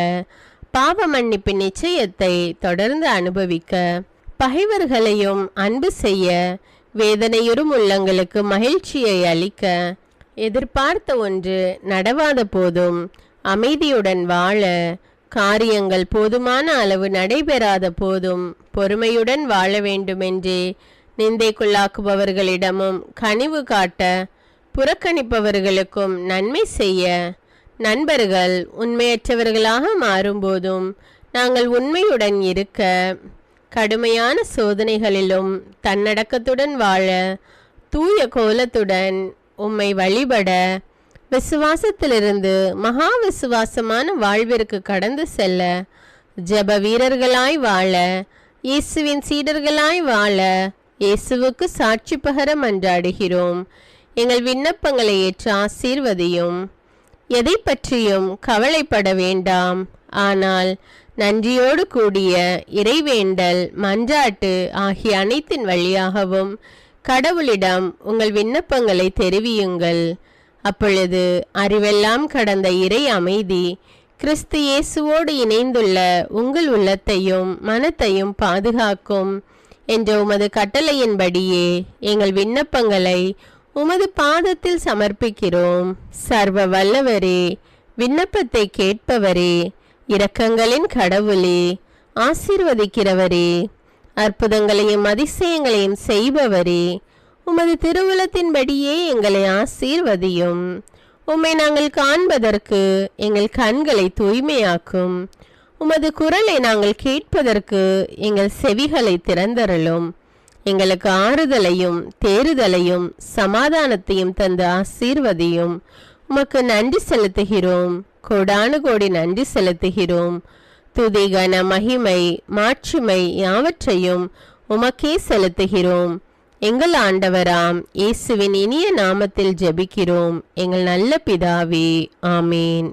பாவ மன்னிப்பின் நிச்சயத்தை தொடர்ந்து அனுபவிக்க பகைவர்களையும் அன்பு செய்ய வேதனையுறும் உள்ளங்களுக்கு மகிழ்ச்சியை அளிக்க எதிர்பார்த்த ஒன்று நடவாத போதும் அமைதியுடன் வாழ காரியங்கள் போதுமான அளவு நடைபெறாத போதும் பொறுமையுடன் வாழ வேண்டுமென்றே நிந்தைக்குள்ளாக்குபவர்களிடமும் கனிவு காட்ட புறக்கணிப்பவர்களுக்கும் நன்மை செய்ய நண்பர்கள் உண்மையற்றவர்களாக மாறும்போதும் நாங்கள் உண்மையுடன் இருக்க கடுமையான சோதனைகளிலும் தன்னடக்கத்துடன் வாழ தூய கோலத்துடன் உம்மை வழிபட விசுவாசத்திலிருந்து மகா விசுவாசமான வாழ்விற்கு கடந்து செல்ல ஜெப வீரர்களாய் வாழ இயேசுவின் சீடர்களாய் வாழ இயேசுவுக்கு சாட்சி பகர மன்றாடுகிறோம். எங்கள் விண்ணப்பங்களை ஏற்று ஆசீர்வதியும். எதை பற்றியும் கவலைப்பட வேண்டாம். ஆனால் நன்றியோடு கூடிய இறைவேண்டல் மன்றாட்டு ஆகிய அனைத்தின் வழியாகவும் கடவுளிடம் உங்கள் விண்ணப்பங்களை தெரிவியுங்கள். அப்பொழுது அறிவெல்லாம் கடந்த இறை அமைதி கிறிஸ்து இயேசுவோடு இணைந்துள்ள உங்கள் உள்ளத்தையும் மனத்தையும் பாதுகாக்கும் என்ற உமது கட்டளையின்படியே எங்கள் விண்ணப்பங்களை உமது பாதத்தில் சமர்ப்பிக்கிறோம். சர்வ வல்லவரே, விண்ணப்பத்தை கேட்பவரே, இரக்கங்களின் கடவுளே, ஆசீர்வதிக்கிறவரே, அற்புதங்களையும் அதிசயங்களையும் செய்பவரே, உமது திருவுளத்தின்படியே எங்களை ஆசீர்வதியும். உம்மை நாங்கள் காண்பதற்கு எங்கள் கண்களை தூய்மையாக்கும். உமது குரலை நாங்கள் கேட்பதற்கு எங்கள் செவிகளை திறந்தருளும். எங்களுக்கு ஆறுதலையும் தேறுதலையும் சமாதானத்தையும் தந்து ஆசீர்வதியும். உமக்கு நன்றி செலுத்துகிறோம், கோடானு கோடி நன்றி செலுத்துகிறோம். துதி, கன, மகிமை, மாட்சிமை யாவற்றையும் உமக்கே செலுத்துகிறோம். எங்கள் ஆண்டவராம் இயேசுவின் இனிய நாமத்தில் ஜெபிக்கிறோம் எங்கள் நல்ல பிதாவே, ஆமேன்.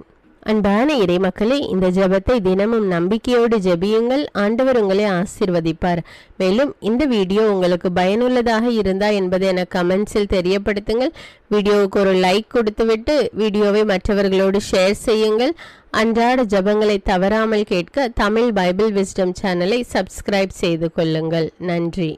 அன்பான இறைமக்களே, இந்த ஜெபத்தை தினமும் நம்பிக்கையோடு ஜெபியுங்கள். ஆண்டவர் உங்களை ஆசீர்வதிப்பார். மேலும் இந்த வீடியோ உங்களுக்கு பயனுள்ளதாக இருந்தா என்பதை எனக்கு கமெண்ட்ஸில் தெரியப்படுத்துங்கள். வீடியோவுக்கு ஒரு லைக் கொடுத்துவிட்டு வீடியோவை மற்றவர்களோடு ஷேர் செய்யுங்கள். அன்றாட ஜெபங்களை தவறாமல் கேட்க தமிழ் பைபிள் விஸ்டம் சேனலை சப்ஸ்கிரைப் செய்து கொள்ளுங்கள். நன்றி.